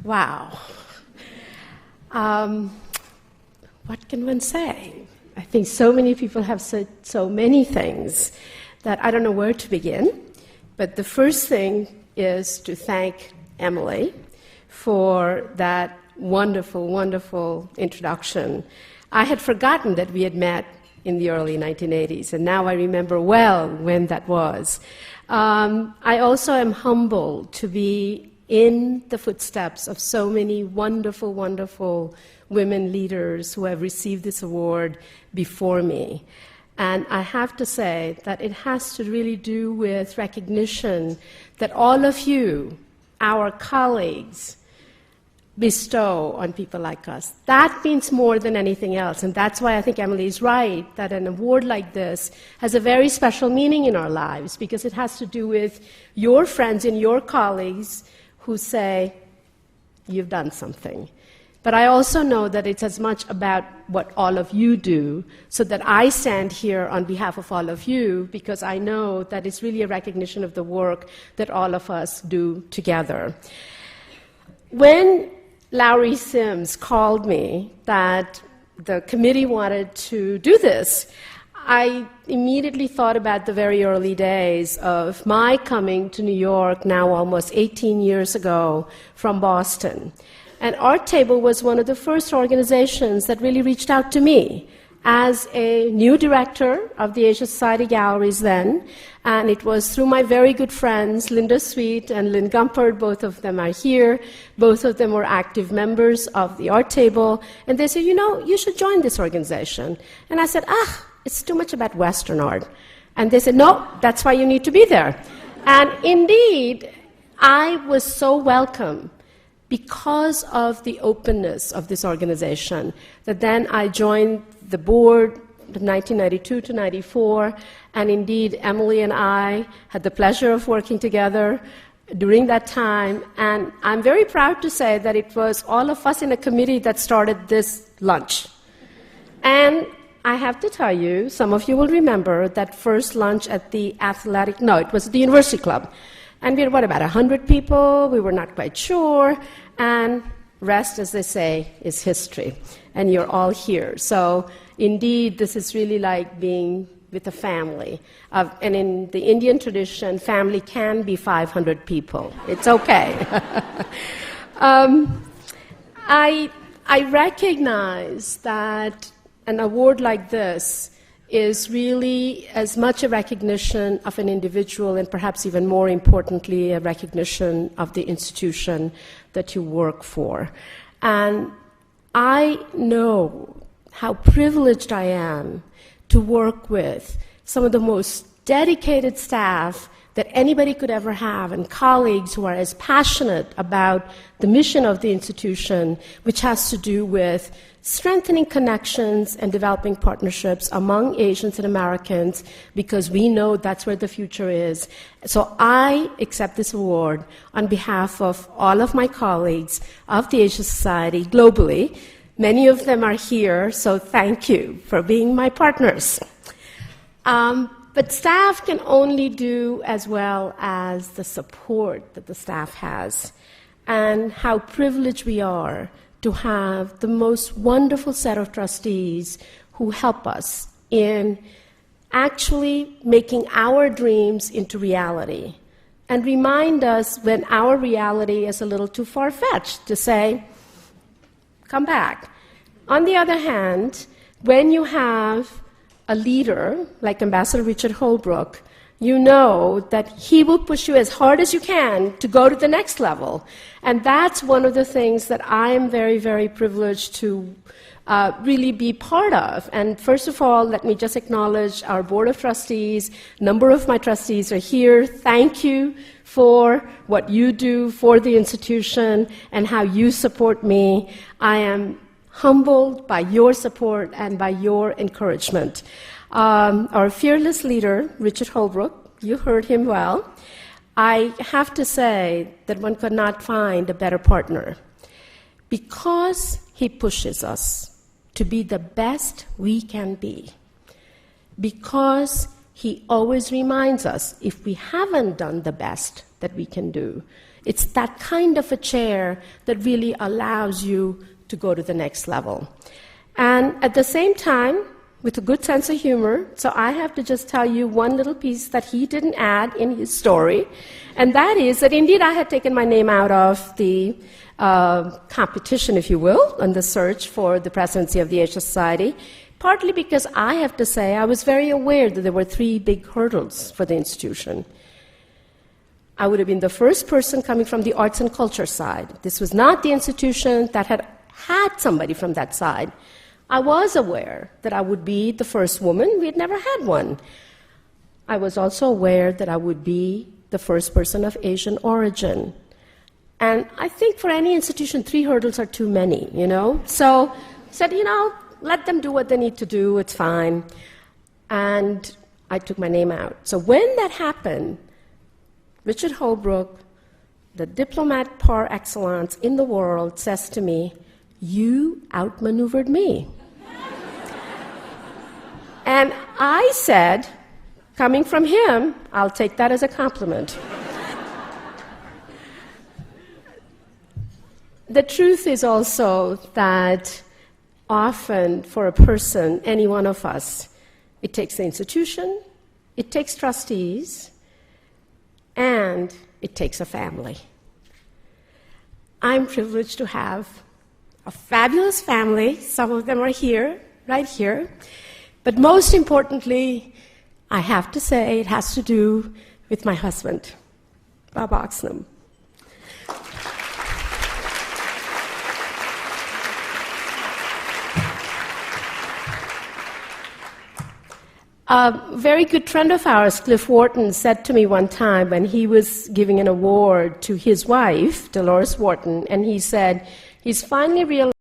Wow. What can one say? I think so many people have said so many things that I don't know where to begin. But the first thing is to thank Emily for that wonderful, wonderful introduction. I had forgotten that we had met in the early 1980s, and now I remember well when that was. I also am humbled to be in the footsteps of so many wonderful, wonderful women leaders who have received this award before me. And I have to say that it has to really do with recognition that all of you, our colleagues, bestow on people like us. That means more than anything else, and that's why I think Emily is right, that an award like this has a very special meaning in our lives, because it has to do with your friends and your colleagues who say, you've done something. But I also know that it's as much about what all of you do, so that I stand here on behalf of all of you, because I know that it's really a recognition of the work that all of us do together. When Lowry Sims called me that the committee wanted to do this, I immediately thought about the very early days of my coming to New York, now almost 18 years ago, from Boston. And ArtTable was one of the first organizations that really reached out to me as a new director of the Asia Society Galleries then, and it was through my very good friends, Linda Sweet and Lynn Gumpert. Both of them are here. Both of them were active members of the ArtTable, and they said, you know, you should join this organization. And I said, it's too much about Western art. And they said, no, that's why you need to be there. And indeed, I was so welcome because of the openness of this organization, that then I joined the board from 1992 to 94, and indeed Emily and I had the pleasure of working together during that time, and I'm very proud to say that it was all of us in a committee that started this lunch. And I have to tell you, some of you will remember that first lunch at the athletic, no, it was the University Club. And we had, what, about 100 people? We were not quite sure. And rest, as they say, is history. And you're all here. So indeed, this is really like being with a family. And in the Indian tradition, family can be 500 people. It's okay. I recognize that an award like this is really as much a recognition of an individual, and perhaps even more importantly, a recognition of the institution that you work for. And I know how privileged I am to work with some of the most dedicated staff that anybody could ever have, and colleagues who are as passionate about the mission of the institution, which has to do with strengthening connections and developing partnerships among Asians and Americans, because we know that's where the future is. So I accept this award on behalf of all of my colleagues of the Asia Society globally. Many of them are here, so thank you for being my partners. But staff can only do as well as the support that the staff has, and how privileged we are to have the most wonderful set of trustees who help us in actually making our dreams into reality, and remind us when our reality is a little too far-fetched to say, come back. On the other hand, when you have a leader like Ambassador Richard Holbrooke, you know that he will push you as hard as you can to go to the next level. And that's one of the things that I'm very, very privileged to really be part of. And first of all, let me just acknowledge our Board of Trustees. A number of my trustees are here. Thank you for what you do for the institution and how you support me. I am humbled by your support and by your encouragement. Our fearless leader, Richard Holbrooke, you heard him well. I have to say that one could not find a better partner, because he pushes us to be the best we can be, because he always reminds us if we haven't done the best that we can do. It's that kind of a chair that really allows you to go to the next level. And at the same time, with a good sense of humor, so I have to just tell you one little piece that he didn't add in his story, and that is that indeed I had taken my name out of the competition, if you will, and the search for the presidency of the Asia Society, partly because I have to say I was very aware that there were 3 big hurdles for the institution. I would have been the first person coming from the arts and culture side. This was not the institution that had somebody from that side. I was aware that I would be the first woman. We had never had one. I was also aware that I would be the first person of Asian origin. And I think for any institution, 3 hurdles are too many, So I said, let them do what they need to do, it's fine. And I took my name out. So when that happened, Richard Holbrooke, the diplomat par excellence in the world, says to me, "You outmaneuvered me." And I said, coming from him, I'll take that as a compliment. The truth is also that often for a person, any one of us, it takes the institution, it takes trustees, and it takes a family. I'm privileged to have a fabulous family. Some of them are here, right here. But most importantly, I have to say it has to do with my husband, Bob Oxnam. A very good friend of ours, Cliff Wharton, said to me one time when he was giving an award to his wife, Dolores Wharton, and he said he's finally realized